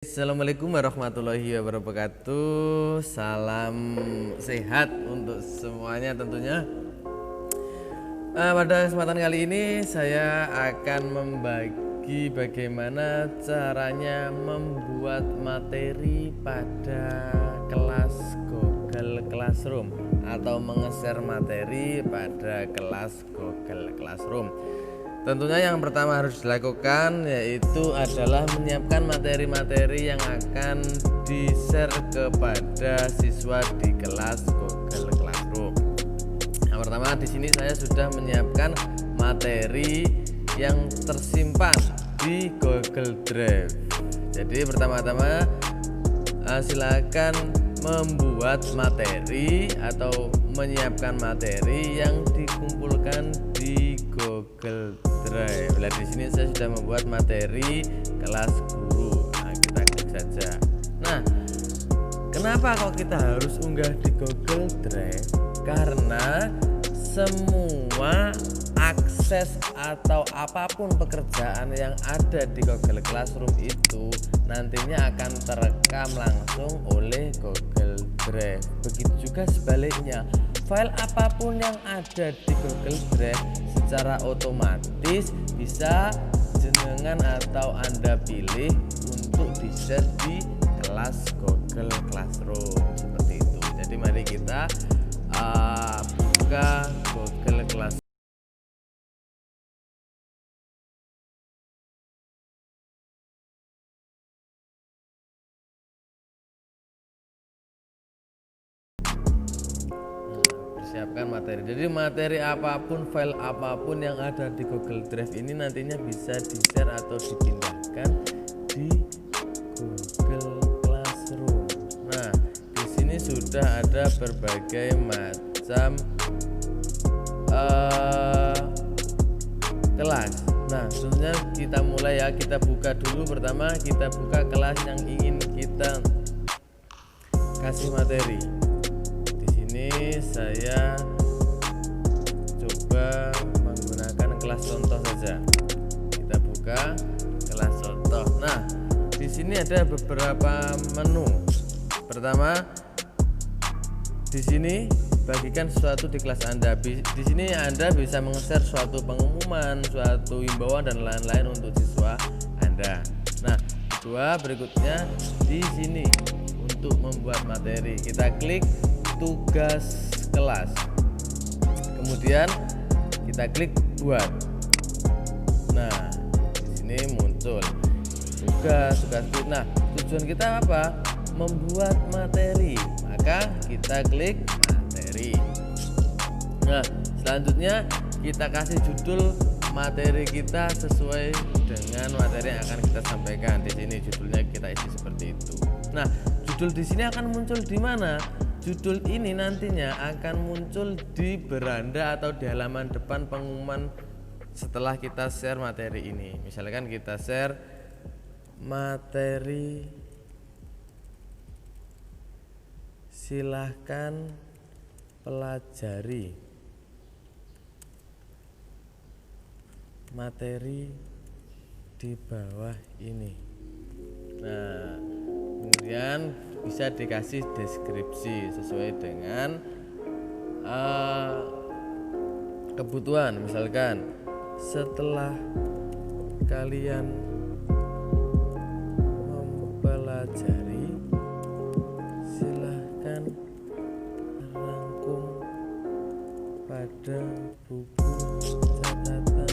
Assalamualaikum warahmatullahi wabarakatuh. Salam sehat untuk semuanya tentunya. Pada kesempatan kali ini saya akan membagi bagaimana caranya membuat materi pada kelas Google Classroom atau menge-share materi pada kelas Google Classroom. Tentunya yang pertama harus dilakukan yaitu adalah menyiapkan materi-materi yang akan di-share kepada siswa di kelas Google Classroom. Yang pertama di sini saya sudah menyiapkan materi yang tersimpan di Google Drive. Jadi pertama-tama silakan membuat materi atau menyiapkan materi yang dikumpulkan di Google Drive. Lihat di sini saya sudah membuat materi kelas guru. Nah, kita klik saja. Nah, kenapa kok kita harus unggah di Google Drive? Karena semua akses atau apapun pekerjaan yang ada di Google Classroom itu nantinya akan terekam langsung oleh Google Drive. Begitu juga sebaliknya, file apapun yang ada di Google Drive secara otomatis bisa jenengan atau Anda pilih untuk di-share di kelas Google Classroom seperti itu. Jadi mari kita buka Google Classroom. Siapkan materi. Jadi materi apapun, file apapun yang ada di Google Drive ini nantinya bisa di-share atau dipindahkan di Google Classroom. Nah, di sini sudah ada berbagai macam kelas. Nah, tentunya kita mulai ya, kita buka dulu. Pertama kita buka kelas yang ingin kita kasih materi. Ini saya coba menggunakan kelas contoh saja. Kita buka kelas contoh. Nah, di sini ada beberapa menu. Pertama, di sini bagikan sesuatu di kelas Anda. Di sini Anda bisa menge-share suatu pengumuman, suatu himbauan dan lain-lain untuk siswa Anda. Nah, kedua berikutnya di sini untuk membuat materi. Kita klik tugas kelas, kemudian kita klik buat. Nah, di sini muncul tugas. Nah, tujuan kita apa? Membuat materi. Maka kita klik materi. Nah, selanjutnya kita kasih judul materi kita sesuai dengan materi yang akan kita sampaikan. Di sini judulnya kita isi seperti itu. Nah, judul di sini akan muncul di mana? Judul ini nantinya akan muncul di beranda atau di halaman depan pengumuman setelah kita share materi ini. Misalkan kita share materi, silahkan pelajari materi di bawah ini. Nah, kemudian bisa dikasih deskripsi sesuai dengan kebutuhan. Misalkan setelah kalian mempelajari, silahkan rangkum pada buku catatan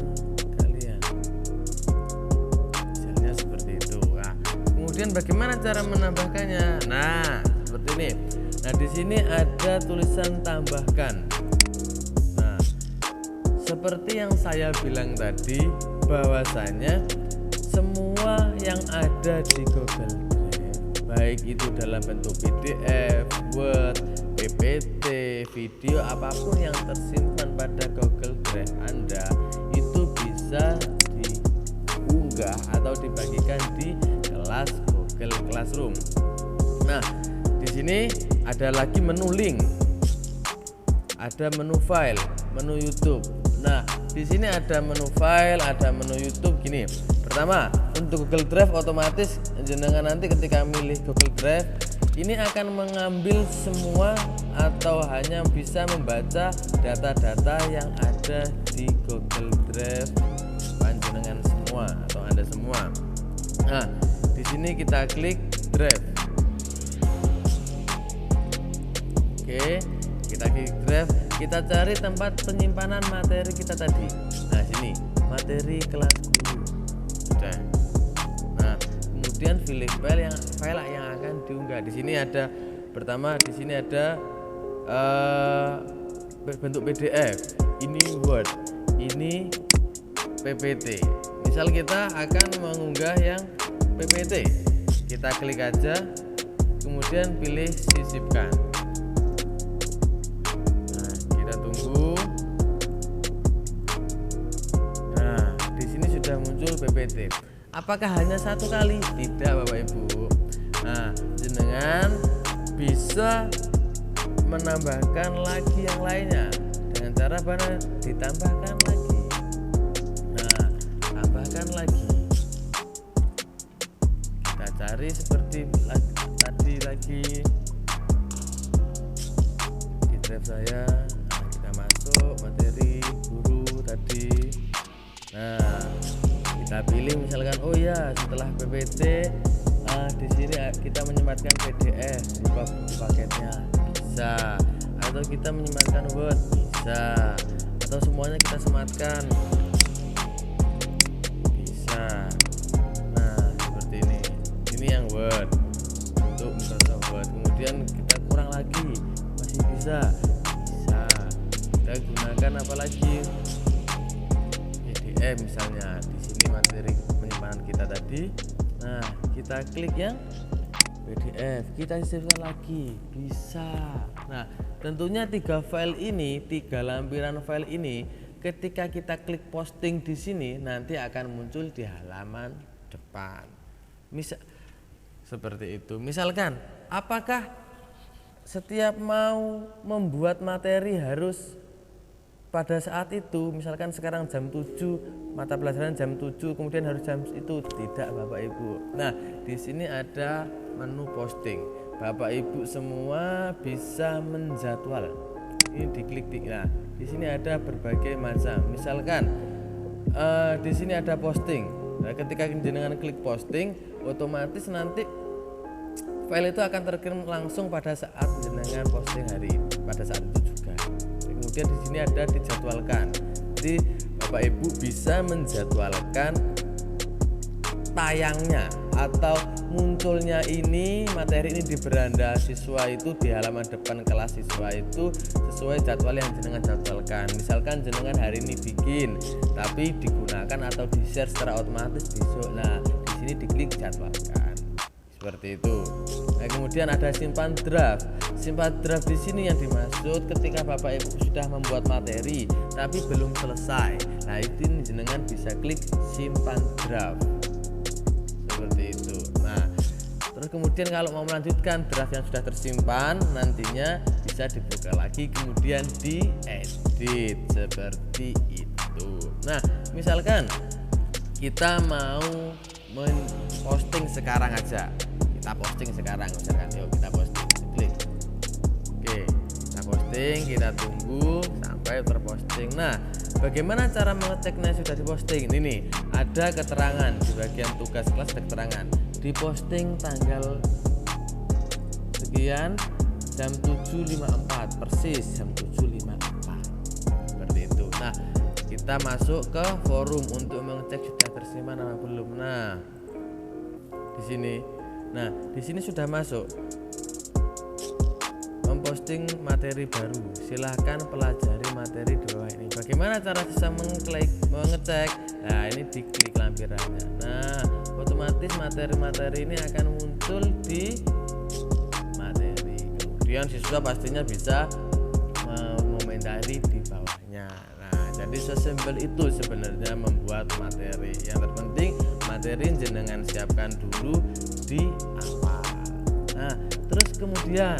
kalian. Misalnya seperti itu. Nah, kemudian bagaimana cara menambahkannya? Nah, seperti ini. Nah, di sini ada tulisan tambahkan. Nah, seperti yang saya bilang tadi, bahwasanya semua yang ada di Google Drive, baik itu dalam bentuk PDF, Word, PPT, video, apapun yang tersimpan pada Google Drive Anda, itu bisa diunggah atau dibagikan di kelas Google Classroom. Nah, di sini ada lagi menu link, ada menu file, menu YouTube. Nah, di sini ada menu file, ada menu YouTube. Gini, pertama untuk Google Drive otomatis jenengan nanti ketika milih Google Drive ini akan mengambil semua atau hanya bisa membaca data-data yang ada di Google Drive panjenengan semua atau Anda semua. Nah, di sini kita klik Drive. Oke, kita klik Drive, kita cari tempat penyimpanan materi kita tadi. Nah, sini materi kelas guru. Sudah. Nah, kemudian pilih file yang akan diunggah. Di sini ada pertama, di sini ada bentuk PDF, ini Word, ini PPT. Misal kita akan mengunggah yang PPT, kita klik aja, kemudian pilih sisipkan. Nah, kita tunggu. Nah, di sini sudah muncul PPT. Apakah hanya satu kali? Tidak, Bapak Ibu. Nah, jenengan bisa menambahkan lagi yang lainnya dengan cara mana? Ditambahkan lagi. Nah, tambahkan lagi. Kita cari seperti tadi lagi di drive saya. Nah, kita masuk materi guru tadi. Nah, kita pilih misalkan oh ya setelah PPT di sini kita menyematkan PDF berupa buku paketnya. Bisa, atau kita menyematkan Word bisa, atau semuanya kita sematkan bisa. Nah, seperti ini yang Word untuk Microsoft Word. Kemudian kita kurang lagi masih bisa kita gunakan apa lagi, PDF misalnya. Di sini materi penyimpanan kita tadi. Nah, kita klik yang PDF, kita sisipkan lagi, bisa. Nah, tentunya 3 lampiran file ini ketika kita klik posting di sini nanti akan muncul di halaman depan. Seperti itu. Misalkan, apakah setiap mau membuat materi harus pada saat itu, misalkan sekarang jam 7, mata pelajaran jam 7, kemudian harus jam itu? Tidak, Bapak Ibu. Nah, di sini ada menu posting. Bapak Ibu semua bisa menjadwal. Ini diklik. Nah, di sini ada berbagai macam. Misalkan di sini ada posting. Nah, ketika jenengan klik posting, otomatis nanti file itu akan terkirim langsung pada saat jenengan posting hari pada saat itu juga. Kemudian di sini ada dijadwalkan. Jadi Bapak Ibu bisa menjadwalkan tayangnya atau munculnya ini materi ini di beranda siswa itu di halaman depan kelas siswa itu sesuai jadwal yang jenengan jadwalkan. Misalkan jenengan hari ini bikin tapi digunakan atau di-share secara otomatis besok. Nah, di sini diklik jadwalkan. Seperti itu. Nah, kemudian ada simpan draft. Simpan draft di sini yang dimaksud ketika Bapak Ibu sudah membuat materi tapi belum selesai. Nah, itu jenengan bisa klik simpan draft. Seperti itu. Nah, terus kemudian kalau mau melanjutkan draft yang sudah tersimpan nantinya bisa dibuka lagi kemudian diedit seperti itu. Nah, misalkan kita mau posting sekarang aja, kita posting sekarang misalkan, yuk kita posting, klik. Oke, kita posting, kita tunggu sampai terposting. Nah, bagaimana cara mengeceknya sudah diposting? Ini nih, ada keterangan di bagian tugas kelas, ada keterangan diposting tanggal sekian jam 7.54 persis jam 7.54 seperti itu. Nah, kita masuk ke forum untuk mengecek sudah tersimpan apa belum. Nah, di sini sudah masuk memposting materi baru. Silahkan pelajari materi di bawah ini. Bagaimana cara bisa mengecek? Nah, ini diklik lampirannya. Nah, otomatis materi-materi ini akan muncul di materi. Kemudian siswa pastinya bisa mengomentari di bawahnya. Nah, jadi sesimpel itu sebenarnya membuat materi. Yang terpenting materi jenengan siapkan dulu di awal. Nah, terus kemudian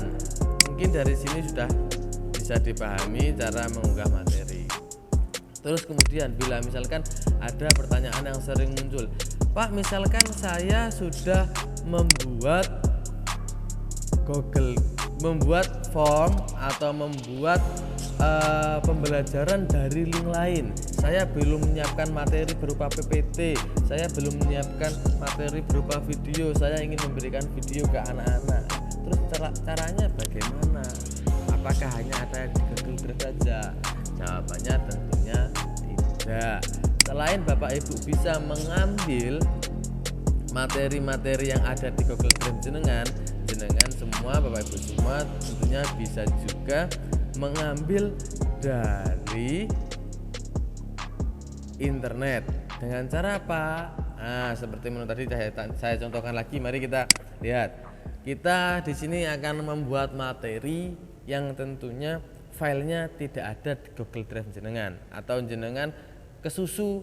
mungkin dari sini sudah bisa dipahami cara mengunggah materi. Terus kemudian bila misalkan ada pertanyaan yang sering muncul, Pak, misalkan saya sudah membuat form atau membuat pembelajaran dari link lain. Saya belum menyiapkan materi berupa PPT, saya belum menyiapkan materi berupa video, saya ingin memberikan video ke anak-anak. Terus caranya bagaimana? Apakah hanya ada di Google Drive saja? Jawabannya tentunya tidak. Selain Bapak Ibu bisa mengambil materi-materi yang ada di Google Drive jenengan semua, Bapak Ibu semua tentunya bisa juga mengambil dari internet. Dengan cara apa? Nah, seperti menurut tadi saya contohkan lagi. Mari kita lihat. Kita di sini akan membuat materi yang tentunya filenya tidak ada di Google Drive jenengan, atau jenengan kesusu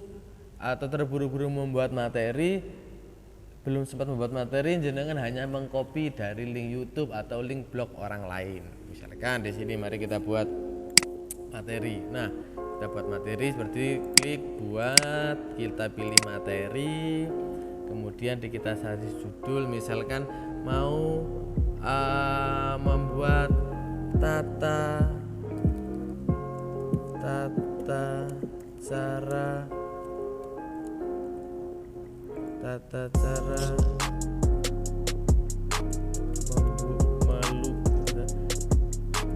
atau terburu-buru membuat materi, belum sempat membuat materi, jenengan hanya mengcopy dari link YouTube atau link blog orang lain. Misalkan di sini mari kita buat materi. Nah, kita buat materi seperti klik buat, kita pilih materi, kemudian kita kasih judul, misalkan mau membuat tata cara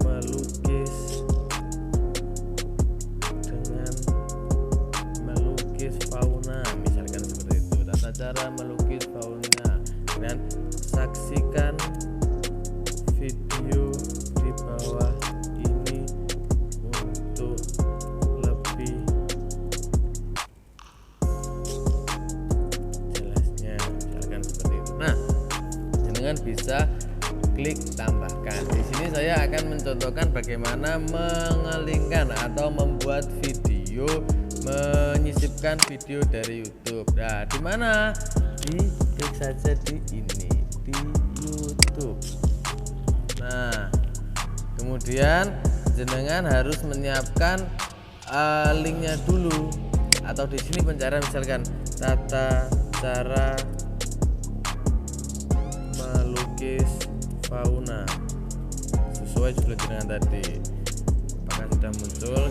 melukis dengan melukis fauna, misalkan seperti itu. Tata cara melukis fauna, dan saksikan video di bawah ini untuk lebih jelasnya, misalkan seperti itu. Nah, jenengan bisa klik tambahkan. Di sini saya akan mencontohkan bagaimana mengelingkan atau membuat video, menyisipkan video dari YouTube. Nah, di mana? Klik saja di ini, di YouTube. Nah, kemudian jenengan harus menyiapkan linknya dulu, atau di sini pencarian misalkan tata cara melukis fauna sesuai judul jenengan tadi. Apakah sudah muncul?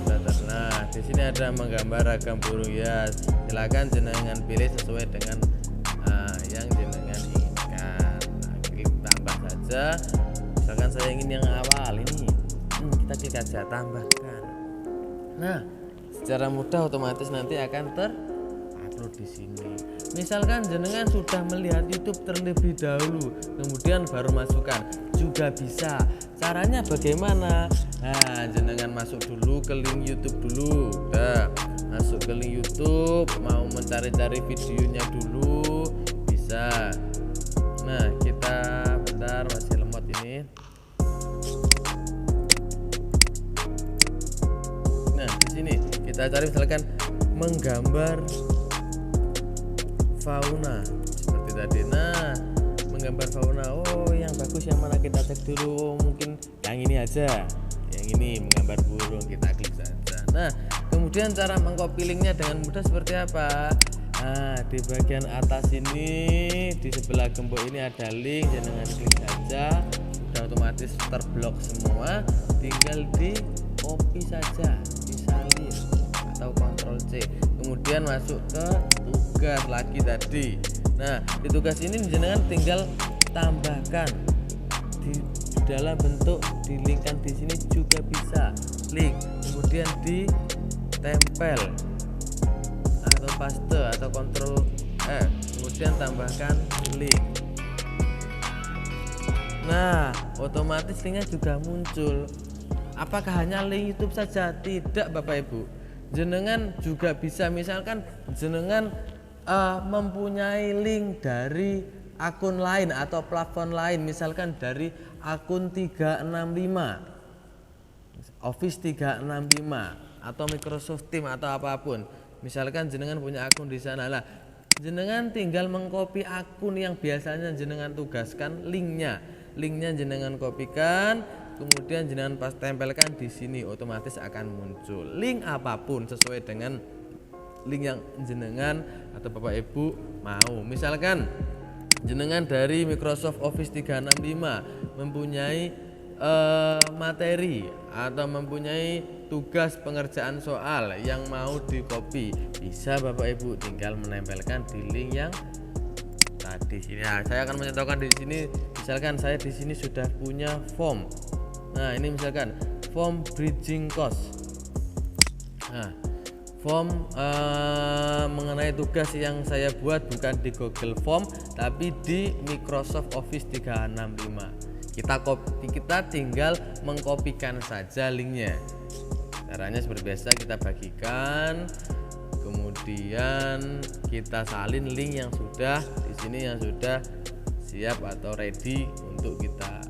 Nah, di sini ada menggambar ragam burung hias. Silakan jenengan pilih sesuai dengan yang jenengan inginkan. Nah, klik tambah saja. Misalkan saya ingin yang awal ini, kita klik aja tambahkan. Nah, secara mudah otomatis nanti akan terupload di sini. Misalkan jenengan sudah melihat YouTube terlebih dahulu, kemudian baru masukkan, juga bisa. Caranya bagaimana? Nah, jenengan masuk dulu ke link YouTube dulu. Nah, masuk ke link YouTube, mau mencari-cari videonya dulu, bisa. Nah, kita bentar, masih lemot ini. Nah, di sini kita cari misalkan menggambar fauna seperti tadi. Nah, menggambar fauna, oh yang bagus yang mana, kita cek dulu. Oh, mungkin yang ini aja, yang ini menggambar burung, kita klik saja. Nah, kemudian cara mengcopy linknya dengan mudah seperti apa? Nah, di bagian atas ini, di sebelah gembok ini ada link, jenengan klik saja, sudah otomatis terblok semua. Tinggal di copy saja, disalin atau Ctrl C, kemudian masuk ke tugas lagi tadi. Nah, di tugas ini jenengan tinggal tambahkan di dalam bentuk dilingkan di sini juga bisa, link, kemudian ditempel atau paste atau Ctrl F, kemudian tambahkan link. Nah, otomatis linknya juga muncul. Apakah hanya link YouTube saja? Tidak, Bapak Ibu. Jenengan juga bisa, misalkan jenengan mempunyai link dari akun lain atau platform lain, misalkan dari akun 365, Office 365 atau Microsoft Teams atau apapun. Misalkan jenengan punya akun di sana. Lah, jenengan tinggal mengcopy akun yang biasanya jenengan tugaskan, linknya jenengan kopikan, kemudian jenengan tempelkan di sini, otomatis akan muncul link apapun sesuai dengan link yang jenengan atau Bapak Ibu mau. Misalkan jenengan dari Microsoft Office 365 mempunyai materi atau mempunyai tugas pengerjaan soal yang mau di copy, bisa Bapak Ibu tinggal menempelkan di link yang tadi sini. Nah, saya akan mencontohkan di sini. Misalkan saya di sini sudah punya form. Nah, ini misalkan form bridging course. Nah, form mengenai tugas yang saya buat bukan di Google Form tapi di Microsoft Office 365. Kita tinggal mengkopikan saja linknya. Caranya seperti biasa, kita bagikan, kemudian kita salin link yang sudah di sini yang sudah siap atau ready untuk kita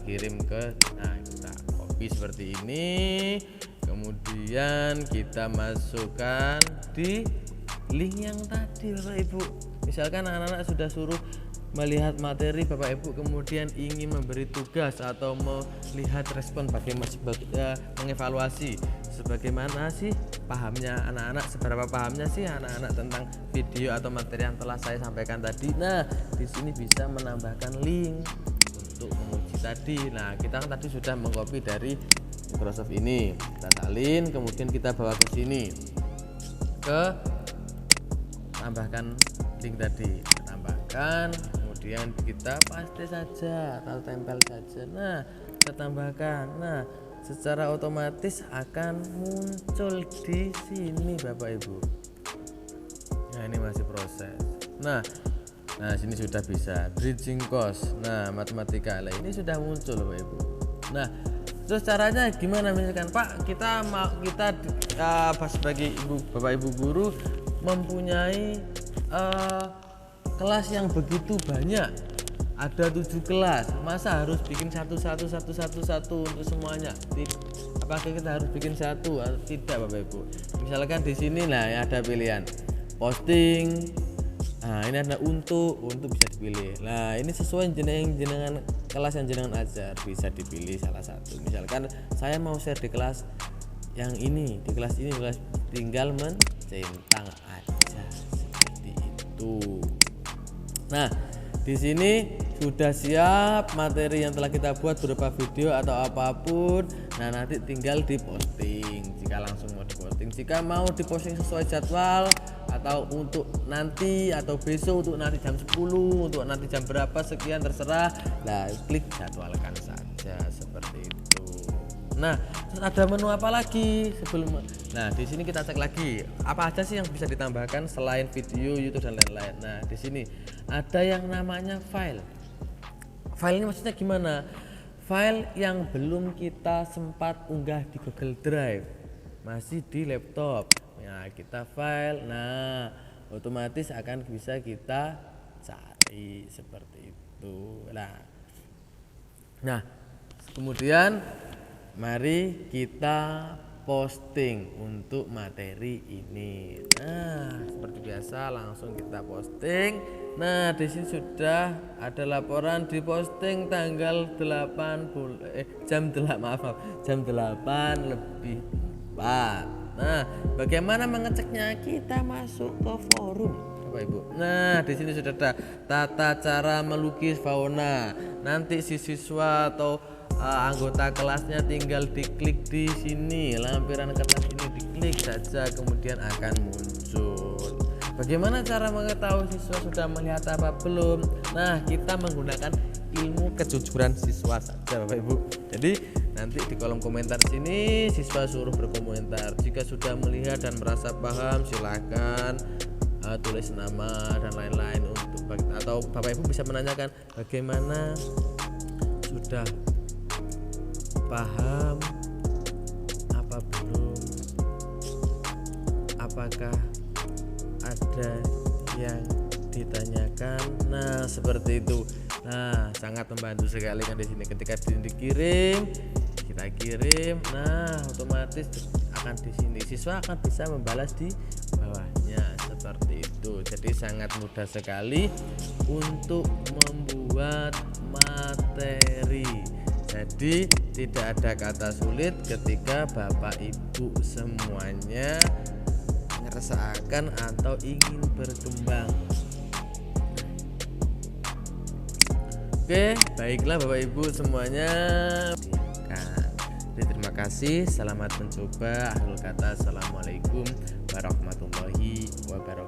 kirim ke. Nah, kita copy seperti ini, kemudian kita masukkan di link yang tadi Bapak Ibu. Misalkan anak-anak sudah suruh melihat materi Bapak Ibu, kemudian ingin memberi tugas atau melihat respon bagaimana mengevaluasi sebagaimana sih pahamnya anak-anak, seberapa pahamnya sih anak-anak tentang video atau materi yang telah saya sampaikan tadi. Nah, di sini bisa menambahkan link untuk menguji tadi. Nah, kita kan tadi sudah mengcopy dari Microsoft ini, kita salin, kemudian kita bawa ke sini, ke tambahkan link tadi, tambahkan, kemudian kita paste saja atau tempel saja. Nah, kita tambahkan. Nah, secara otomatis akan muncul di sini Bapak Ibu. Nah, ini masih proses. Nah, sini sudah bisa bridging course. Nah, matematika lah ini sudah muncul Bapak Ibu. Nah, terus caranya gimana? Misalkan Pak, kita sebagai Bapak Ibu guru mempunyai kelas yang begitu banyak, ada 7 kelas, masa harus bikin satu untuk semuanya? Apakah kita harus bikin satu atau tidak Bapak Ibu? Misalkan di sini ada pilihan posting. Nah, ini ada untuk bisa dipilih. Nah, ini sesuai jenengan kelas yang jenengan ajar, bisa dipilih salah satu. Misalkan saya mau share di kelas yang ini, di kelas ini, tinggal mencentang aja seperti itu. Nah, di sini sudah siap materi yang telah kita buat berupa video atau apapun. Nah, nanti tinggal diposting. Jika langsung mau diposting, jika mau diposting sesuai jadwal atau untuk nanti atau besok, untuk nanti jam 10, untuk nanti jam berapa sekian terserah. Nah, klik jadwalkan saja seperti itu. Nah, terus ada menu apa lagi sebelum? Nah, di sini kita cek lagi apa aja sih yang bisa ditambahkan selain video, YouTube dan lain-lain. Nah, di sini ada yang namanya file. File ini maksudnya gimana? File yang belum kita sempat unggah di Google Drive, masih di laptop. Nah, kita file. Nah, otomatis akan bisa kita cari seperti itu. Nah, kemudian mari kita posting untuk materi ini. Nah, seperti biasa langsung kita posting. Nah, di sini sudah ada laporan diposting tanggal jam 8:04. Nah, bagaimana mengeceknya? Kita masuk ke forum Bapak Ibu. Nah, di sini sudah ada tata cara melukis fauna. Nanti si siswa atau anggota kelasnya tinggal diklik di sini, lampiran kertas ini diklik saja, kemudian akan muncul. Bagaimana cara mengetahui siswa sudah melihat apa belum? Nah, kita menggunakan ilmu kejujuran siswa saja Bapak Ibu. Jadi nanti di kolom komentar sini siswa suruh berkomentar. Jika sudah melihat dan merasa paham, silahkan tulis nama dan lain-lain atau Bapak Ibu bisa menanyakan bagaimana sudah paham apa belum, apakah ada yang ditanyakan. Nah, seperti itu. Nah, sangat membantu sekali kan di sini. Ketika dikirim, kita kirim, nah otomatis akan di sini siswa akan bisa membalas di bawahnya seperti itu. Jadi sangat mudah sekali untuk membuat materi. Jadi tidak ada kata sulit ketika Bapak Ibu semuanya meresahkan atau ingin berkembang. Oke, baiklah Bapak Ibu semuanya. Terima kasih, selamat mencoba. Akhir kata, assalamualaikum warahmatullahi wabarakatuh.